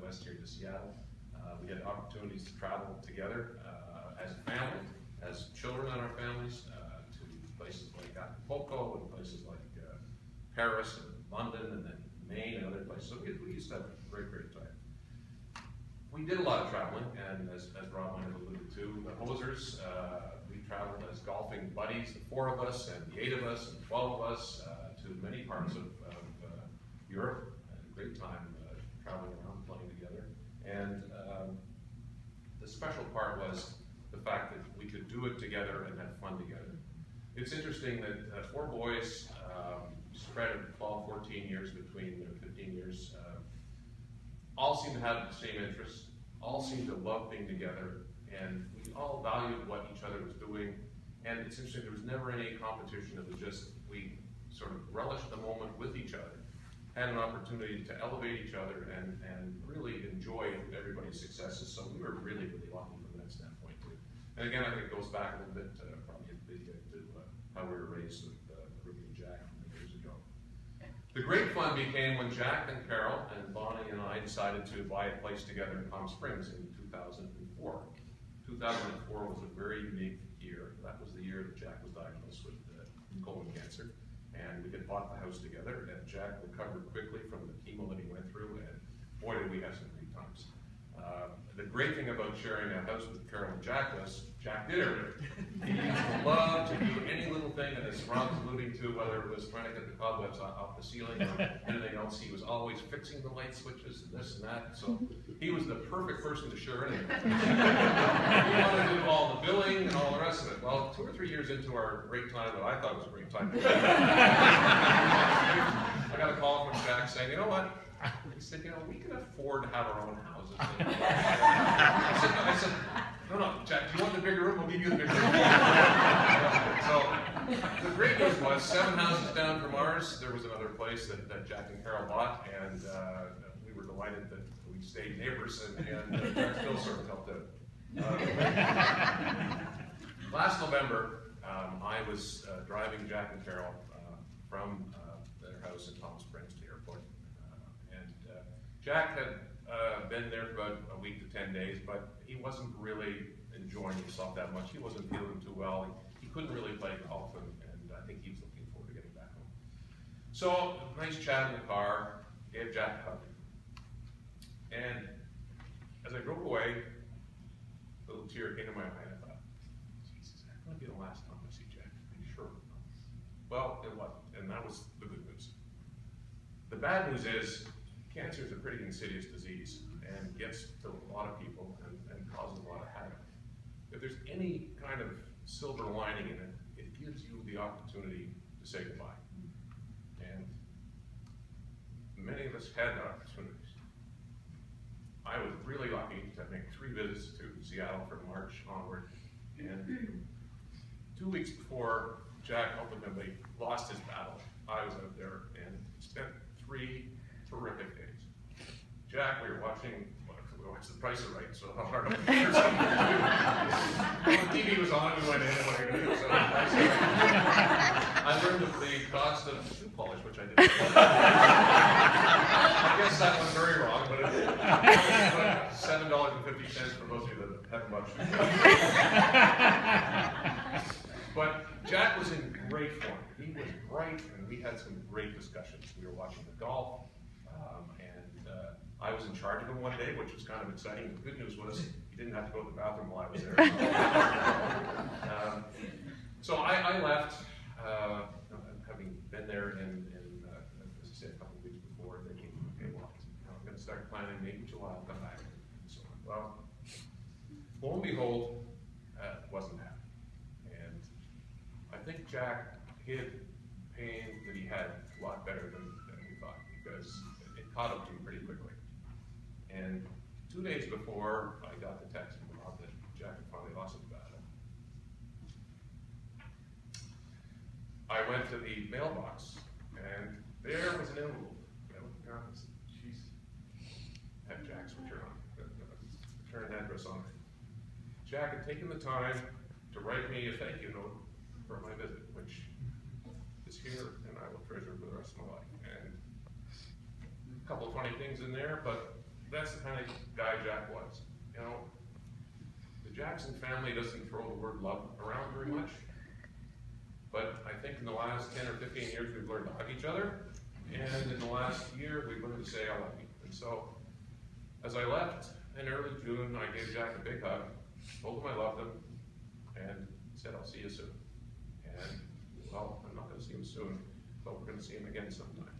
west here to Seattle. We had opportunities to travel together as a family, as children in our families, to places like Acapulco and places like Paris and London and then Maine and other places. So we used to have a great, great time. We did a lot of traveling, and as Rob might have alluded to, the Hosers, we traveled as golfing buddies, the 4 of us, and the 8 of us, and 12 of us, to many parts of Europe. Had a great time traveling around, playing together. And the special part was the fact that we could do it together and have fun together. It's interesting that 4 boys, spread of 12, 14 years between their 15 years, all seem to have the same interests, all seem to love being together, and we all valued what each other was doing. And it's interesting, there was never any competition. It was just, we sort of relished the moment with each other, had an opportunity to elevate each other and really enjoy everybody's successes. So we were really, really lucky from that standpoint too. And again, I think it goes back a little bit, probably a bit to how we were raised with Ruby and Jack years ago. The great fun became when Jack and Carol and Bonnie and I decided to buy a place together in Palm Springs in 2004. 2004 was a very unique year. That was the year that Jack was diagnosed with colon cancer. And we had bought the house together, and Jack recovered quickly from the chemo that he went through, and boy did we have some great times. The great thing about sharing a house with Carol and Jack was Jack did everything. He used to love to do any little thing, and as Ron was alluding to, whether it was trying to get the cobwebs off the ceiling or anything else, he was always fixing the light switches and this and that. So he was the perfect person to share anything. He wanted to do all the billing and all the rest of it. Well, 2 or 3 years into our great time, that I thought was a great time, I got a call from Jack saying, you know what? He said, you know, we can afford to have our own houses. I said, no, Jack, do you want the bigger room? We'll give you the bigger room. So the great news was 7 houses down from ours, there was another place that Jack and Carol bought, and we were delighted that we stayed neighbors, and Jack still sort of helped out. Last November, I was driving Jack and Carol from their house in Palm Springs to the airport. Jack had been there for about a week to 10 days, but he wasn't really enjoying himself that much. He wasn't feeling too well. He couldn't really play golf, and I think he was looking forward to getting back home. So, nice chat in the car, gave Jack a hug. And as I drove away, a little tear came to my eye, and I thought, Jesus, that might be the last time I see Jack. Are you sure? Well, it wasn't, and that was the good news. The bad news is, cancer is a pretty insidious disease and gets to a lot of people and causes a lot of havoc. If there's any kind of silver lining in it, it gives you the opportunity to say goodbye. And many of us had that opportunities. I was really lucky to make 3 visits to Seattle from March onward. And 2 weeks before Jack ultimately lost his battle, I was out there and spent 3 terrific days. Jack, we were watching, we watched The Price is Right, so how hard I'm sure something to do. Well, the TV was on, we went in, and what are you going to do? So I learned the cost of shoe polish, which I didn't. I guess that was very wrong, but it was $7.50 for those of you that haven't bought shoes. But Jack was in great form. He was bright, and we had some great discussions. We were watching the golf, and I was in charge of him one day, which was kind of exciting. The good news was he didn't have to go to the bathroom while I was there. So I left, having been there in as I said, a couple of weeks before, thinking, okay, well, I'm going to start planning, maybe July I'll come back, and so on. Well, lo and behold, it wasn't happening. And I think Jack hid pain that he had a lot better than we thought, because it caught up to him pretty quickly. And 2 days before I got the text from Rob that Jack had finally lost his battle, I went to the mailbox, and there was an envelope. Jeez, had Jack's return address on it. Jack had taken the time to write me a thank you note for my visit, which is here, and I will treasure for the rest of my life. And a couple of funny things in there, but that's the kind of guy Jack was. You know, the Jackson family doesn't throw the word love around very much, but I think in the last 10 or 15 years we've learned to hug each other, and in the last year we've learned to say I love you. And so, as I left in early June, I gave Jack a big hug, told him I loved him, and said I'll see you soon. And, well, I'm not going to see him soon, but we're going to see him again sometime.